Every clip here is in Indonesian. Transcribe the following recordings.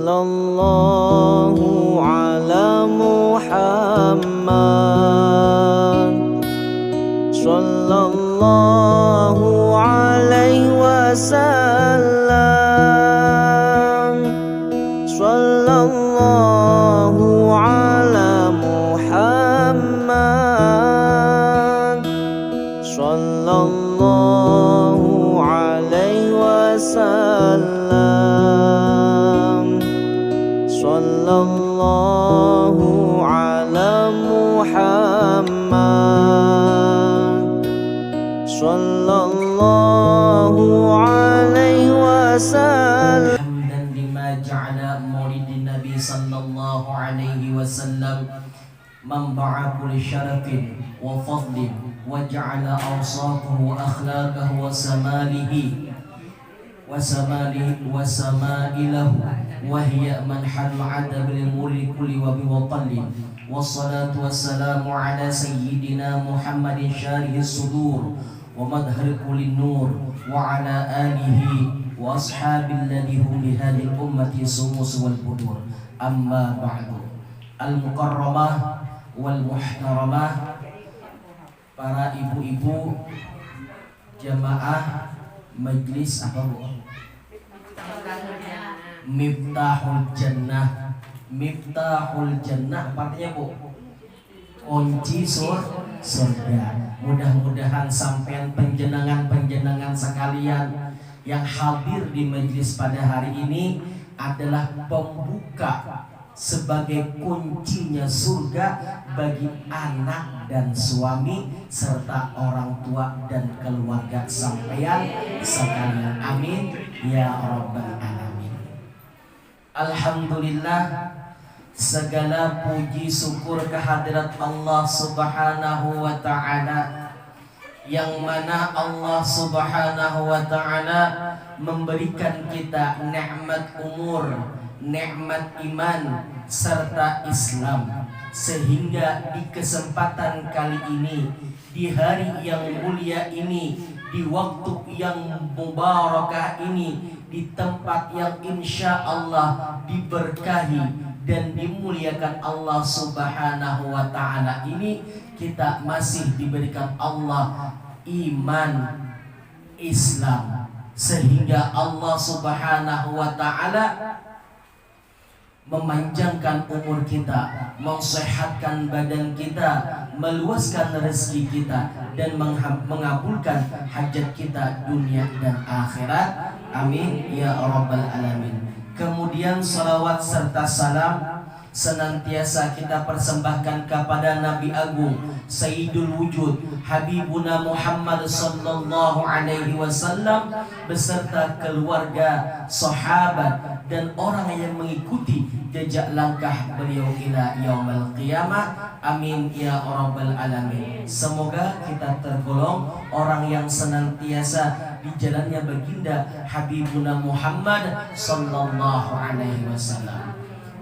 Sallallahu ala Muhammad, sallallahu alaihi wasallam, sallallahu ala Muhammad, sallallahu alaihi wasallam, sallallahu ala Muhammad, sallallahu alaihi wasallam. Hamdan lima ja'ala maulidin Nabi sallallahu alaihi wasallam manba'a kulli syarafin wa fadlin wa ja'ala awsatuhu wa akhlaqahu wa samalihi wa samailahu wa hiya manhal ma'ada bil mulki kulli wa biwatallin. Wassalatu wassalamu ala sayyidina Muhammadin syarihis sudur wa madhari kulli nur wa ala alihi wa ashabil ladhi hum lihadil ummati sumus wal budur. Amma ba'du. Al-mukarramah wal muhtaramah, para ibu-ibu jamaah majlis apa bu? Miftahul Jannah. Miftahul Jannah artinya bu, kunci surga. Mudah-mudahan sampean penjenengan sekalian yang hadir di majlis pada hari ini adalah pembuka sebagai kuncinya surga bagi anak dan suami serta orang tua dan keluarga sampean sekalian. Amin ya rabbal alamin. Alhamdulillah, segala puji syukur kehadirat Allah Subhanahu wa ta'ala, yang mana Allah Subhanahu wa ta'ala memberikan kita nikmat umur, nikmat iman serta Islam, sehingga di kesempatan kali ini, di hari yang mulia ini, di waktu yang mubarakah ini, di tempat yang insya Allah diberkahi dan dimuliakan Allah Subhanahu wa ta'ala ini, kita masih diberikan Allah iman Islam, sehingga Allah Subhanahu wa ta'ala memanjangkan umur kita, mensehatkan badan kita, meluaskan rezeki kita, dan mengabulkan hajat kita dunia dan akhirat. Amin ya rabbal alamin. Kemudian salawat serta salam senantiasa kita persembahkan kepada Nabi Agung Sayyidul Wujud Habibuna Muhammad sallallahu alaihi wasallam beserta keluarga, sahabat, dan orang yang mengikuti jejak langkah beliau ila yaumil qiyamah. Amin ya rabbal alamin. Semoga kita tergolong orang yang senantiasa di jalannya baginda Habibuna Muhammad sallallahu alaihi wasallam.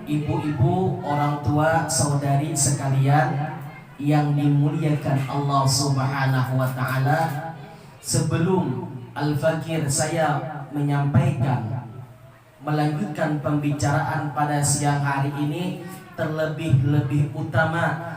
Ibu-ibu, orang tua, saudari sekalian yang dimuliakan Allah Subhanahu wa ta'ala, sebelum Al-Fakir saya menyampaikan melanjutkan pembicaraan pada siang hari ini, terlebih-lebih utama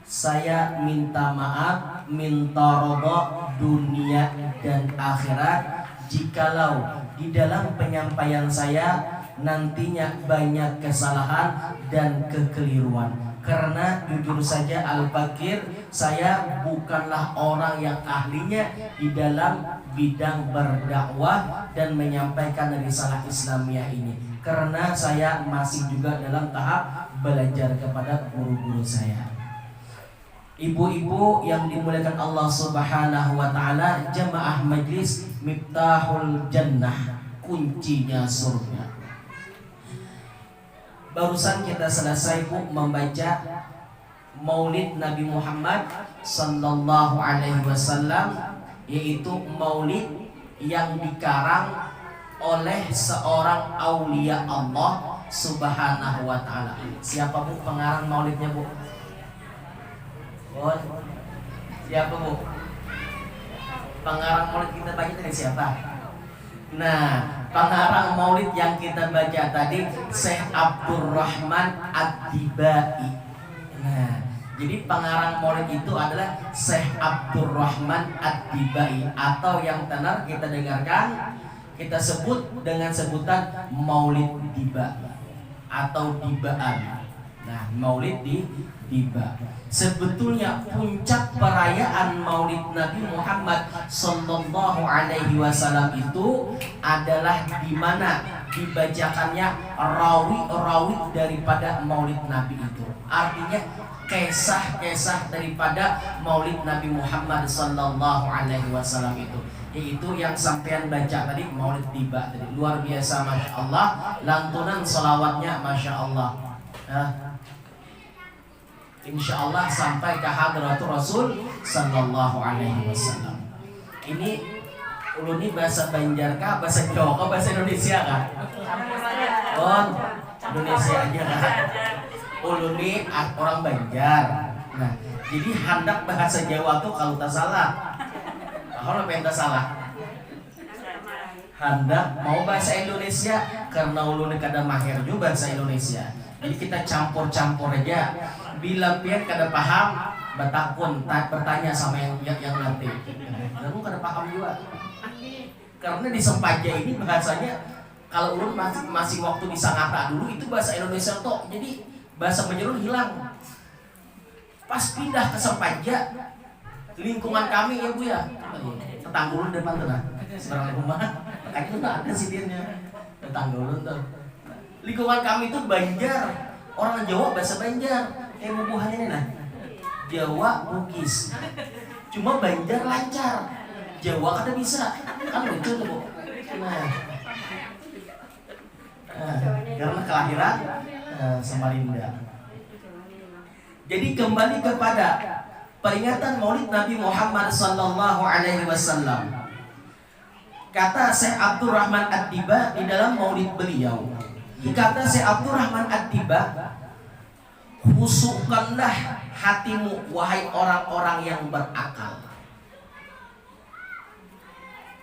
saya minta maaf, minta ridha dunia dan akhirat jikalau di dalam penyampaian saya nantinya banyak kesalahan dan kekeliruan, karena jujur saja Al-Fakir, saya bukanlah orang yang ahlinya di dalam bidang berdakwah dan menyampaikan risalah Islamiyah ini, karena saya masih juga dalam tahap belajar kepada guru-guru saya. Ibu-ibu yang dimuliakan Allah Subhanahu wa ta'ala, jamaah majlis Miftahul Jannah, kuncinya surga. Barusan kita selesai membaca Maulid Nabi Muhammad sallallahu alaihi wasallam, yaitu maulid yang dikarang oleh seorang aulia Allah Subhanahu wa ta'ala. Siapa bu pengarang maulidnya bu? Siapa bu? Pengarang maulid kita baca dari siapa? Nah, pengarang maulid yang kita baca tadi Syekh Abdurrahman Ad-Dibai. Nah, jadi pengarang maulid itu adalah Syekh Abdurrahman Ad-Dibai, atau yang tenar kita dengarkan kita sebut dengan sebutan Maulid Diba atau Dibaan. Nah, Maulid Diba. Sebetulnya puncak perayaan Maulid Nabi Muhammad Sallallahu Alaihi Wasallam itu adalah di mana dibacakannya rawi-rawi daripada Maulid Nabi itu. Artinya kisah-kisah daripada Maulid Nabi Muhammad Sallallahu Alaihi Wasallam itu, yaitu yang sampean baca tadi Maulid Tiba tadi. Luar biasa, masya Allah. Lantunan selawatnya masya Allah. Insya Allah sampai ke hadratul Rasul Sallallahu Alaihi Wasallam. Ini uluni bahasa Banjar kah, bahasa Jawa kah, bahasa Indonesia kah? Oh, Indonesia aja kah? Uluni orang Banjar. Nah, jadi hendak bahasa Jawa tuh kalau tak salah. Kalau apa yang tak salah? Hendak mau bahasa Indonesia karena uluni kada mahir juga bahasa Indonesia. Jadi kita campur-campur aja. Bila pihak kada paham, bertakun, bertanya sama yang nanti. Kamu kada paham juga. Karena di Sempaja ini bahasanya kalau ulun masih waktu di Sangatta dulu itu bahasa Indonesia toh. Jadi bahasa menyeluruh hilang. Pas pindah ke Sempaja, lingkungan kami ya Bu ya, tetangga ulun depan tuh nah, seberang rumah, makanya tuh ada sidirnya, tetangga ulun tuh. Lingkungan kami tuh Banjar, orang Jawa bahasa Banjar. Bubuhannya nih nah, Jawa Bugis, cuma Banjar lancar, Jawa kada bisa, kan lucu tuh Bu. Nah, karena kelahiran Samarinda. Jadi kembali kepada peringatan Maulid Nabi Muhammad Sallallahu Alaihi Wasallam. Kata Syekh Abdurrahman Ad-Diba di dalam Maulid beliau, kata Syekh Abdurrahman Ad-Diba, khusukkanlah hatimu wahai orang-orang yang berakal,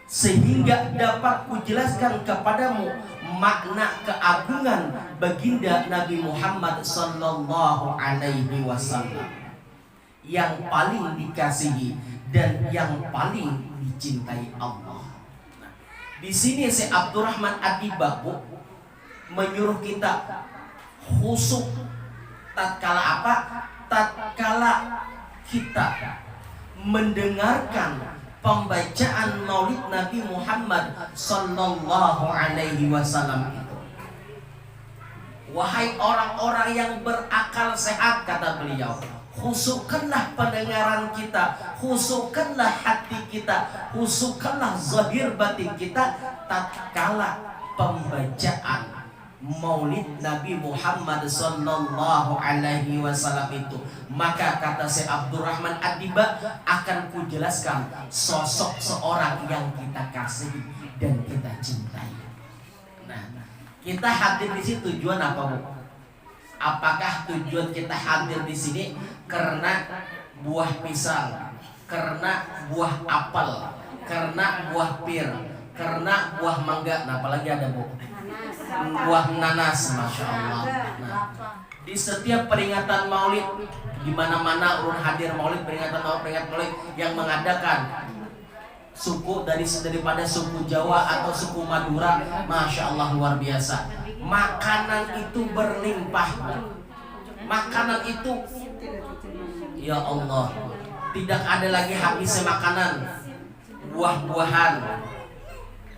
sehingga dapat kujelaskan kepadamu makna keagungan baginda Nabi Muhammad Sallallahu Alaihi Wasallam yang paling dikasihi dan yang paling dicintai Allah. Nah, di sini Syekh Abdurrahman Ad-Diba menyuruh kita khusuk tatkala apa? Tatkala kita mendengarkan pembacaan Maulid Nabi Muhammad Sallallahu Alaihi Wasallam itu. Wahai orang-orang yang berakal sehat, kata beliau, khusukkanlah pendengaran kita, khusukkanlah hati kita, khusukkanlah zahir batin kita tatkala pembacaan Maulid Nabi Muhammad Sallallahu Alaihi Wasallam itu. Maka kata Syekh Abdurrahman Ad-Diba, akan kujelaskan sosok seorang yang kita kasihi dan kita cintai. Nah, kita hadir di sini tujuan apa Bu? Apakah tujuan kita hadir di sini karena buah pisang, karena buah apel, karena buah pir, karena buah mangga, nah apalagi ada Bu? Buah nanas, masya Allah. Nah, di setiap peringatan Maulid, di mana-mana ulun hadir Maulid, peringatan Maulid yang mengadakan suku daripada suku Jawa atau suku Madura, masya Allah luar biasa. Makanan itu berlimpah, makanan itu, ya Allah, tidak ada lagi habisnya makanan, buah-buahan,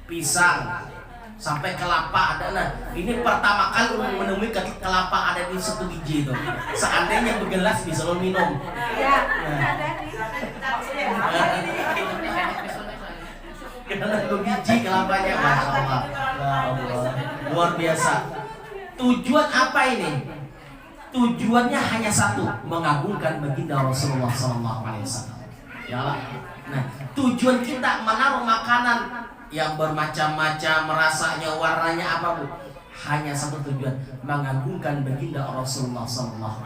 pisang, sampai kelapa ada. Nah, ini pertama kali menemui kelapa ada di satu biji itu. Seandainya bergelas bisa lo minum. Karena dua biji kelapanya, masya Allah. Ya Allah, luar biasa. Tujuan apa ini? Tujuannya hanya satu, mengagungkan baginda Rasulullah SAW. Ya Allah. Nah, tujuan kita menaruh makanan yang bermacam-macam, rasanya, warnanya apa Bu? Hanya satu tujuan, mengagungkan baginda Rasulullah SAW.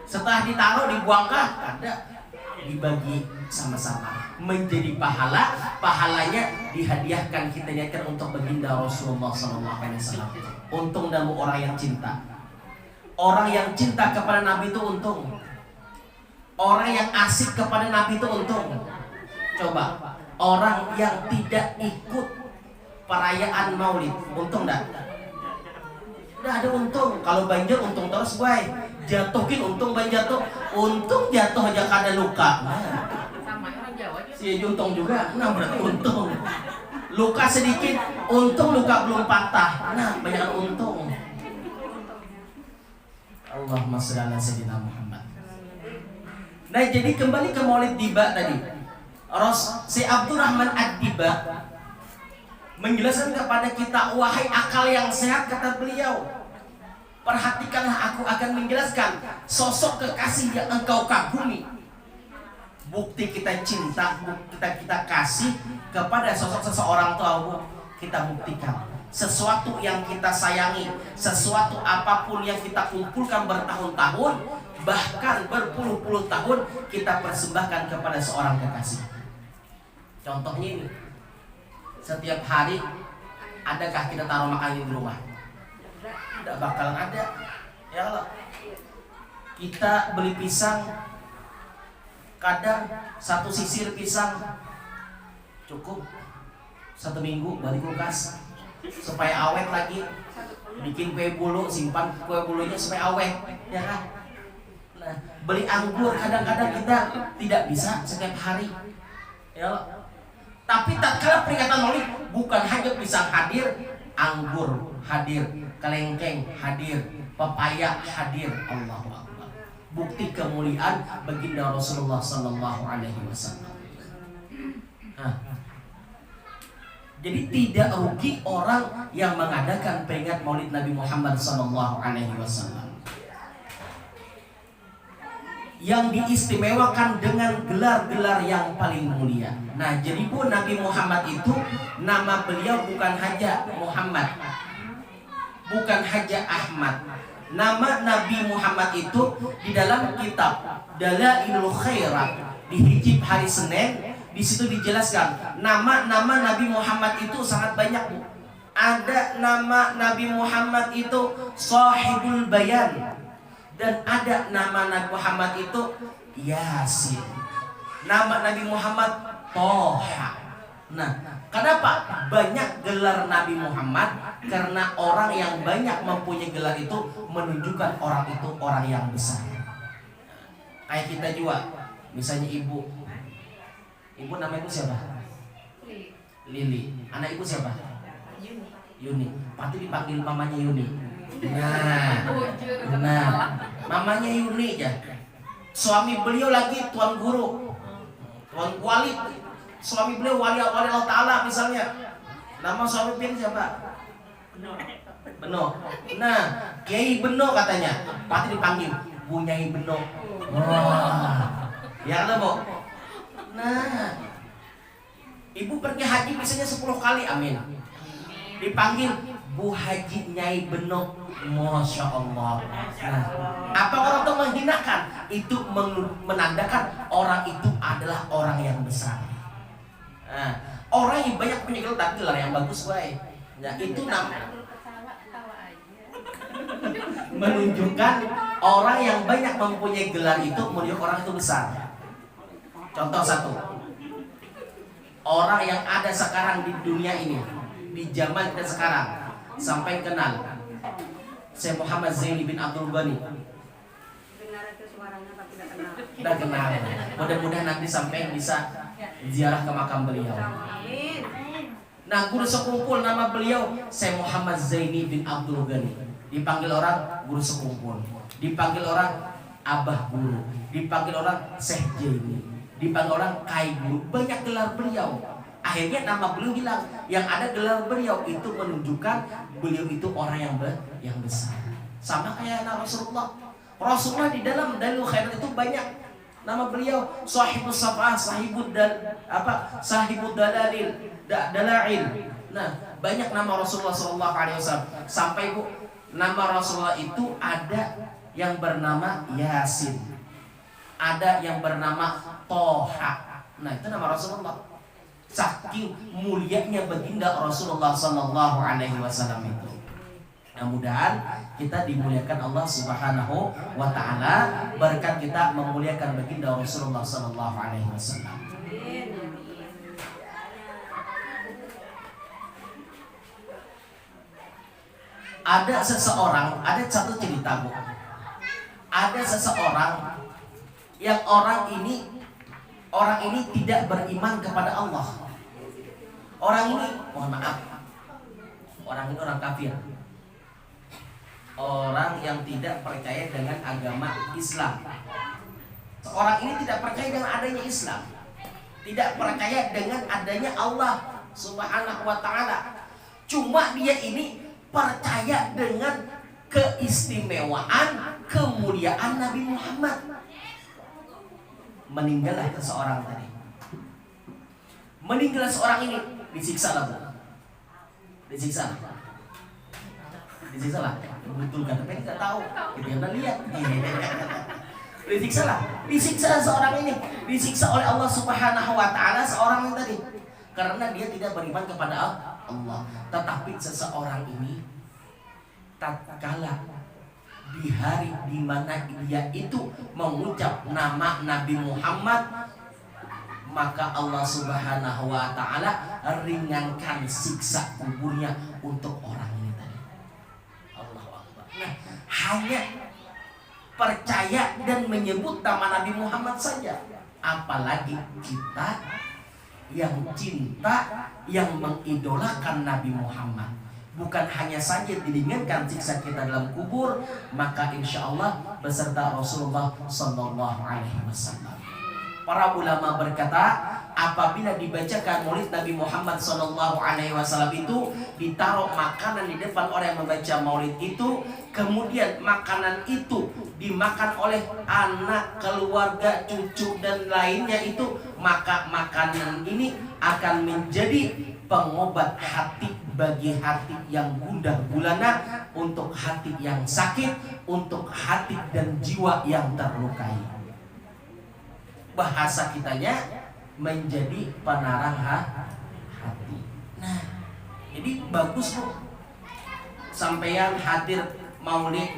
Setelah ditaruh dibuangkah? Ada, dibagi sama-sama. menjadi pahala, pahalanya dihadiahkan, kita niatkan untuk baginda Rasulullah SAW. Untung namu orang yang cinta. Orang yang cinta kepada Nabi itu untung. Orang yang asik kepada Nabi itu untung. Coba, orang yang tidak ikut perayaan Maulid, untung enggak? Udah ada untung. Kalau banjir untung terus gue. Jatuhin untung banjir tuh. Untung jatuh aja kada luka. Sama orang Jawa juga. Si untung juga. Nah berarti untung. Luka sedikit, untung luka belum patah. Nah banyak untung. Allahumma shalli ala sayyidina Muhammad. Nah jadi kembali ke Maulid Diba tadi. Si Abdurrahman Ad-Diba menjelaskan kepada kita, wahai akal yang sehat, kata beliau, perhatikanlah, aku akan menjelaskan sosok kekasih yang engkau kagumi. Bukti kita cinta, kita kasih kepada sosok seseorang itu, kita buktikan. Sesuatu yang kita sayangi, sesuatu apapun yang kita kumpulkan bertahun-tahun, bahkan berpuluh-puluh tahun, kita persembahkan kepada seorang kekasih. Contohnya ini, setiap hari adakah kita taruh makanan di rumah? Tidak bakalan ada. Ya Allah, kita beli pisang, kadang satu sisir pisang cukup 1 minggu balik kulkas supaya awet lagi. Bikin kue bulu, simpan kue bulunya supaya awet, ya kan? Nah, beli anggur kadang-kadang kita tidak bisa setiap hari. Ya Allah. Tapi tatkala peringatan Maulid, bukan hanya pisang hadir, anggur hadir, kelengkeng hadir, pepaya hadir. Allahu Akbar. Bukti kemuliaan baginda Rasulullah sallallahu alaihi wasallam. Jadi tidak rugi orang yang mengadakan peringatan Maulid Nabi Muhammad sallallahu alaihi wasallam. Yang diistimewakan dengan gelar-gelar yang paling mulia. Nah, jadi pun Nabi Muhammad itu nama beliau bukan Haja Muhammad, bukan Haja Ahmad. Nama Nabi Muhammad itu di dalam kitab Dalailul Khairat di hijab hari Senin, di situ dijelaskan nama-nama Nabi Muhammad itu sangat banyak, Bu. Ada nama Nabi Muhammad itu Shahibul Bayan. Dan ada nama Nabi Muhammad itu Yasin. Nama Nabi Muhammad Toha. Nah, kenapa banyak gelar Nabi Muhammad? Karena orang yang banyak mempunyai gelar itu menunjukkan orang itu orang yang besar. Kayak kita juga, misalnya ibu. Ibu nama ibu siapa? Lili. Anak ibu siapa? Yuni. Pasti dipanggil mamanya Yuni. Nah, mamanya Yuni ya. Suami beliau lagi tuan guru, tuan wali. Suami beliau wali Allah Ta'ala misalnya. Nama suami beliau siapa? Beno. Nah, Kiai Beno katanya. Pasti dipanggil Bu Nyai Beno. Wah, ya ada Bu. Nah, ibu pergi haji biasanya 10 kali, amin. Dipanggil Bu Haji Nyai Beno. Masya Allah. Nah, apa orang itu menghinakan? Itu menandakan orang itu adalah orang yang besar. Nah, orang yang banyak punya gelar yang bagus, baik. Nah, itu namanya menunjukkan orang yang banyak mempunyai gelar itu menunjukkan orang itu besar. Contoh satu, orang yang ada sekarang di dunia ini, di zaman kita sekarang, sampai kenal Syekh Muhammad Zaini bin Abdul Ghani. Dengar itu suaranya tapi tidak kenal. Udah kenal. Mudah-mudahan nanti sampai bisa ziarah ke makam beliau. Amin. Nah, guru sekumpul nama beliau Syekh Muhammad Zaini bin Abdul Ghani. Dipanggil orang guru sekumpul, dipanggil orang abah guru, dipanggil orang Syekh Zaini, dipanggil orang kai guru. Banyak gelar beliau. Akhirnya nama beliau hilang. Yang ada gelar beliau itu menunjukkan beliau itu orang yang besar. Sama kayak Rasulullah. Rasulullah di dalam Dalailul Khairat itu banyak nama beliau. Sahibus Safa'ah, Sahibud Dalalil, Dalail. Nah, banyak nama Rasulullah SAW. Sampai Bu, nama Rasulullah itu ada yang bernama Yasin, ada yang bernama Toha. Nah, itu nama Rasulullah. Saking mulianya baginda Rasulullah sallallahu alaihi wasallam itu. Mudah-mudahan kita dimuliakan Allah Subhanahu wa taala berkat kita memuliakan baginda Rasulullah sallallahu alaihi wasallam. Ada seseorang, ada satu cerita Bu. Ada seseorang yang orang ini tidak beriman kepada Allah. Orang ini, mohon maaf, orang ini orang kafir. Orang yang tidak percaya dengan agama Islam. Orang ini tidak percaya dengan adanya Islam, tidak percaya dengan adanya Allah Subhanahu wa taala. Cuma dia ini percaya dengan keistimewaan, kemuliaan Nabi Muhammad. Meninggallah seseorang tadi. Meninggal seorang ini, disiksa lah Bu. Disiksa lah. Betul kan? Tapi tidak tahu. Kita udah lihat. Disiksa seorang ini. Disiksa oleh Allah Subhanahu wa taala seorang ini tadi. Karena dia tidak beriman kepada Allah. Tetapi seseorang ini tatkala di hari di mana dia itu mengucap nama Nabi Muhammad, maka Allah Subhanahu wa taala ringankan siksa kuburnya untuk orang ini tadi. Allahu Akbar. Nah, hanya percaya dan menyebut nama Nabi Muhammad saja, apalagi kita yang cinta, yang mengidolakan Nabi Muhammad. Bukan hanya saja diringankan siksa kita dalam kubur, maka insya Allah beserta Rasulullah Sallallahu Alaihi Wasallam. Para ulama berkata, apabila dibacakan maulid Nabi Muhammad Sallallahu Alaihi Wasallam itu, ditaruh makanan di depan orang yang membaca maulid itu, kemudian makanan itu dimakan oleh anak, keluarga, cucu dan lainnya itu, maka makanan ini akan menjadi pengobat hati bagi hati yang gundah gulana, untuk hati yang sakit, untuk hati dan jiwa yang terlukai. Bahasa kitanya menjadi penarang hati. Nah, jadi bagus Bu, sampeyan hadir maulid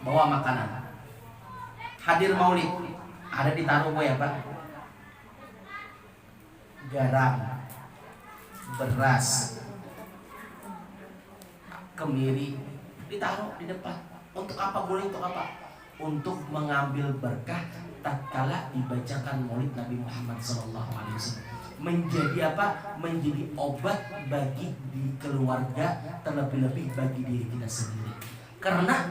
bawa makanan. Hadir maulid ada ditaruh Bu ya Pak. Garam, beras, kemiri ditaruh di depan. Untuk apa boleh? Untuk apa? Untuk mengambil berkah tatkala dibacakan maulid Nabi Muhammad SAW. Menjadi apa? Menjadi obat bagi di keluarga, terlebih-lebih bagi diri kita sendiri. Karena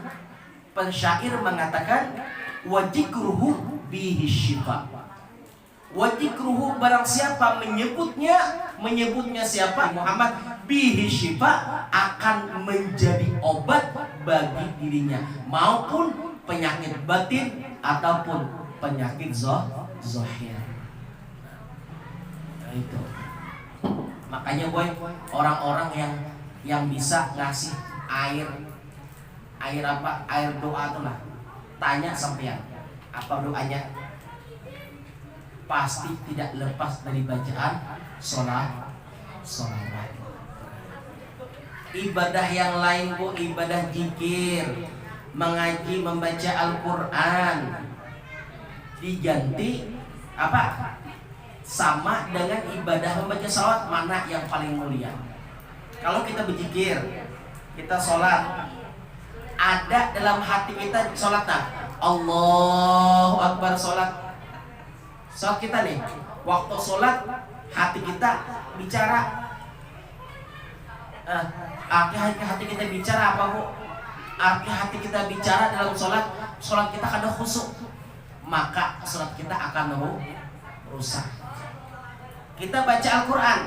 pensyair mengatakan wajikruhu bihi syifa. Wajikruhu, barang siapa menyebutnya siapa? Muhammad, bihi syifa, akan menjadi obat bagi dirinya, maupun penyakit batin ataupun penyakit zahir. Nah, itu. Makanya boy, orang-orang yang bisa ngasih air apa? Air doa tuh lah. Tanya sampean, apa doanya? Pasti tidak lepas dari bacaan sholawat. Ibadah yang lain Bu, ibadah zikir, mengaji, membaca Al-Quran, diganti apa? Sama dengan ibadah membaca sholawat, mana yang paling mulia? Kalau kita berzikir, kita sholat, ada dalam hati kita sholatnya Allahu Akbar, sholat kita nih, waktu sholat hati kita bicara. Arti hati kita bicara apa Bu? Arti hati kita bicara dalam sholat kita kada khusyuk, maka sholat kita akan rusak. Kita baca Al-Quran,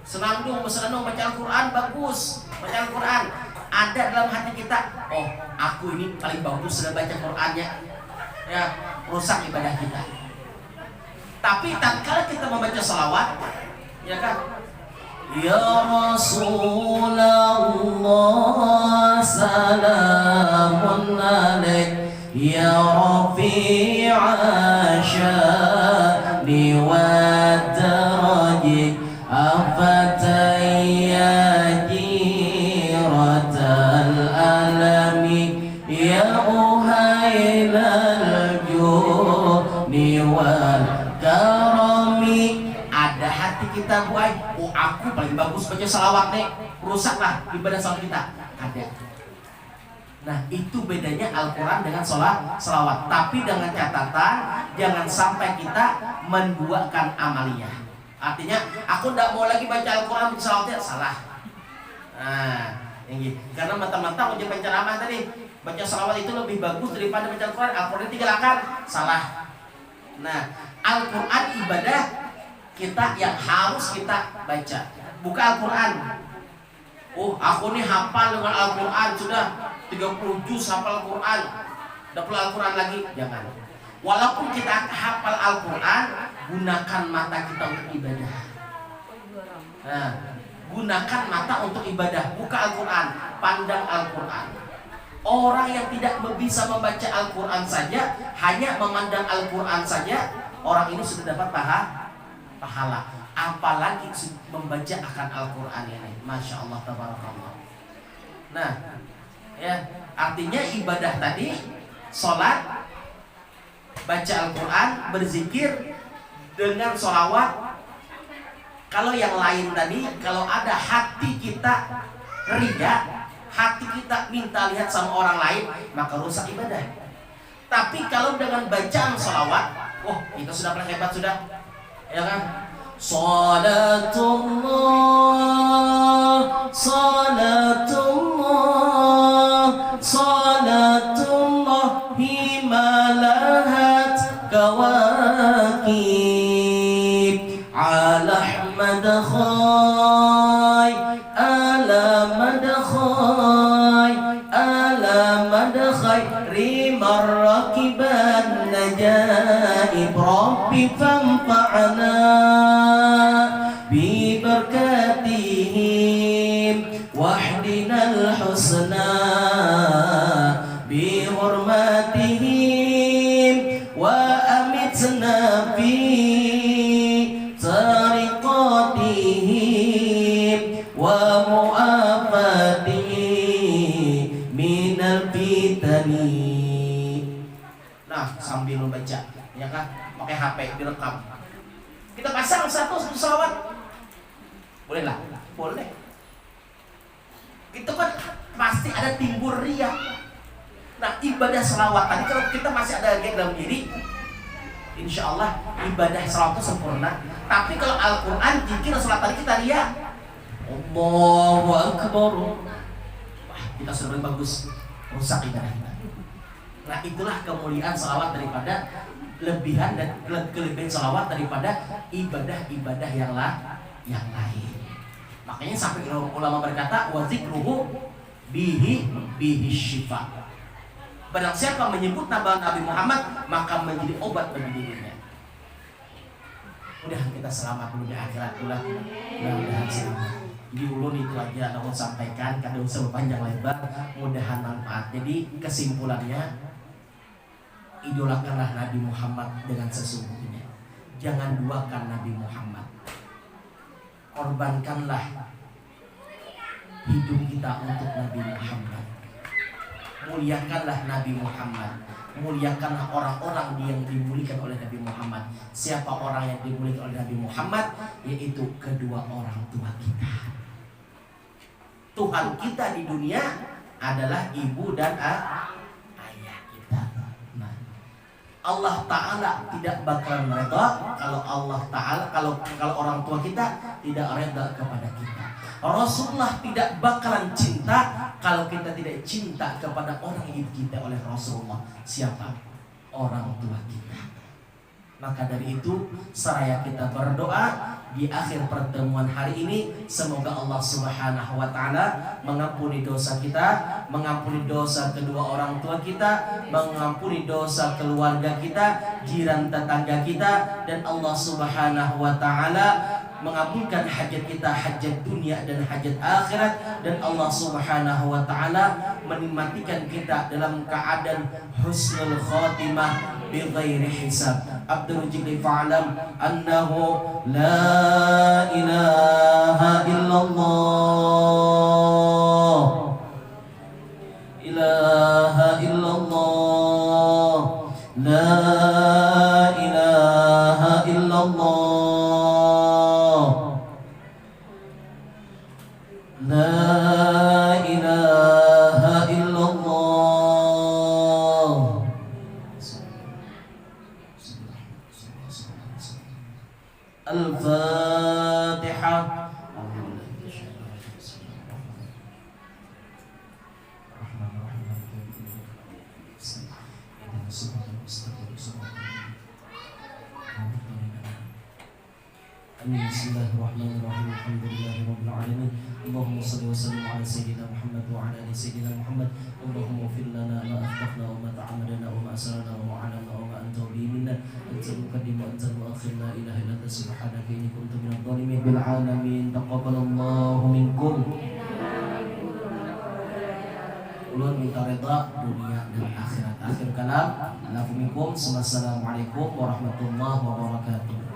senandung baca Al-Quran, bagus baca Al-Quran, ada dalam hati kita, oh aku ini paling bagus sudah baca Qurannya, ya rusak ibadah kita. Tapi tatkala kita membaca salawat, ya kan? Ya Rasulullah salamun alaik ya Rafi'a sya'ni wa ya uhailal juni wal karami. Ada hati kita buai, oh aku paling bagus baca salawat nih, rusaklah ibadah salat kita. Ada. Nah itu bedanya Al-Quran dengan salawat. Tapi dengan catatan jangan sampai kita menduakan amaliyah. Artinya aku tidak mau lagi baca Al-Quran baca salawatnya, salah. Nah ini karena mata-mata ujian penceramah tadi, baca salawat itu lebih bagus daripada baca Al-Quran. Al-Quran ditinggalkan, salah. Nah Al-Quran ibadah kita yang harus kita baca, bukan Al-Quran. Oh aku nih hafal dengan Al-Quran, sudah 30 juz hafal Al-Quran, udah perlu Al-Quran lagi, jangan. Walaupun kita hafal Al-Quran, gunakan mata kita untuk ibadah. Nah, gunakan mata untuk ibadah, buka Al-Quran, pandang Al-Quran. Orang yang tidak bisa membaca Al-Quran saja, hanya memandang Al-Quran saja, orang ini sudah dapat pahala. Apalagi membaca akan Al-Quran ini, Masya Allah, tabarakallah. Nah, ya, artinya ibadah tadi, sholat, baca Al-Quran, berzikir dengan sholawat. Kalau yang lain tadi, kalau ada hati kita ria, hati kita minta lihat sama orang lain, maka rusak ibadah. Tapi kalau dengan bacaan sholawat, oh kita sudah paling hebat sudah, ya kan? Salatullah, salatullah, salatullah himalahat kawakib ala Ahmad khay, ala madkhay, ala madkhay rimar rakiban najaib rabbi fanfa'na biberkatihim wahdinal husna bihurmatihim wa amitna fi tariqatihim wa mu'afatihim minal fitani. Nah sambil membaca, ya kan, pakai HP direkam, kita pasang satu salawat, boleh lah, boleh. Itu kan pasti ada timbul ria. Nah ibadah salawat tadi kalau kita masih ada ria dalam diri, insya Allah ibadah salawat itu sempurna. Tapi kalau Al-Quran, jika salat tadi kita ria, Allahu Akbar, wah kita sudah lebih bagus, rusak ibadah kita. Nah itulah kemuliaan salawat daripada lebihan dan kelebihan salawat daripada ibadah-ibadah yang lain. Makanya sampai ulama berkata wa zikruhu bihi syifa. Barang siapa menyebut nama Nabi Muhammad maka menjadi obat bagi dirinya. Mudah kita selamat dulu di akhirat pula. Mudah-mudahan selamat. Di ulun itu aja aku sampaikan, kada usah panjang lebar, mudahan manfaat. Jadi kesimpulannya, idolakanlah Nabi Muhammad dengan sesungguhnya. Jangan duakan Nabi Muhammad. Korbankanlah hidup kita untuk Nabi Muhammad. Muliakanlah Nabi Muhammad. Muliakanlah orang-orang yang dimuliakan oleh Nabi Muhammad. Siapa orang yang dimuliakan oleh Nabi Muhammad? Yaitu kedua orang tua kita. Tuhan kita di dunia adalah ibu dan ayah kita. Nah, Allah Ta'ala tidak bakalan reda kalau Allah Ta'ala kalau orang tua kita tidak reda kepada kita. Rasulullah tidak bakalan cinta kalau kita tidak cinta kepada orang yang kita oleh Rasulullah. Siapa? Orang tua kita. Maka dari itu seraya kita berdoa di akhir pertemuan hari ini, semoga Allah Subhanahu wa Ta'ala mengampuni dosa kita, mengampuni dosa kedua orang tua kita, mengampuni dosa keluarga kita, jiran tetangga kita, dan Allah Subhanahu wa Ta'ala mengampungkan hajat kita, hajat dunia dan hajat akhirat, dan Allah Subhanahu wa Ta'ala menikmatikan kita dalam keadaan husnul khatimah bighairi hisab. Abdul Jilli fa'alam annahu la ilaha illallah ilaha illallah, la ilaha illallah, la ilaha illallah. Al-Fatihah. Bismillahirrahmanirrahim. Alhamdulillahirabbil alamin. Allahumma shalli wa sallim ala sayyidina Muhammad wa ala ali sayyidina Muhammad. Allahumma ighfir lana ma akhtana wa ma ta'ammadna wa ma asrarna wa ma 'alanna wa ma anta bi minna. Anta al-muqaddim wa anta al-mu'akhir. La ilaha illa anta subhanaka inni kuntu minadh dhalimin. Bil alamin. Taqabbalallahu minkum. Ulun minta reda dunia dan akhirat. Akhir kalam. Assalamualaikum warahmatullahi wabarakatuh.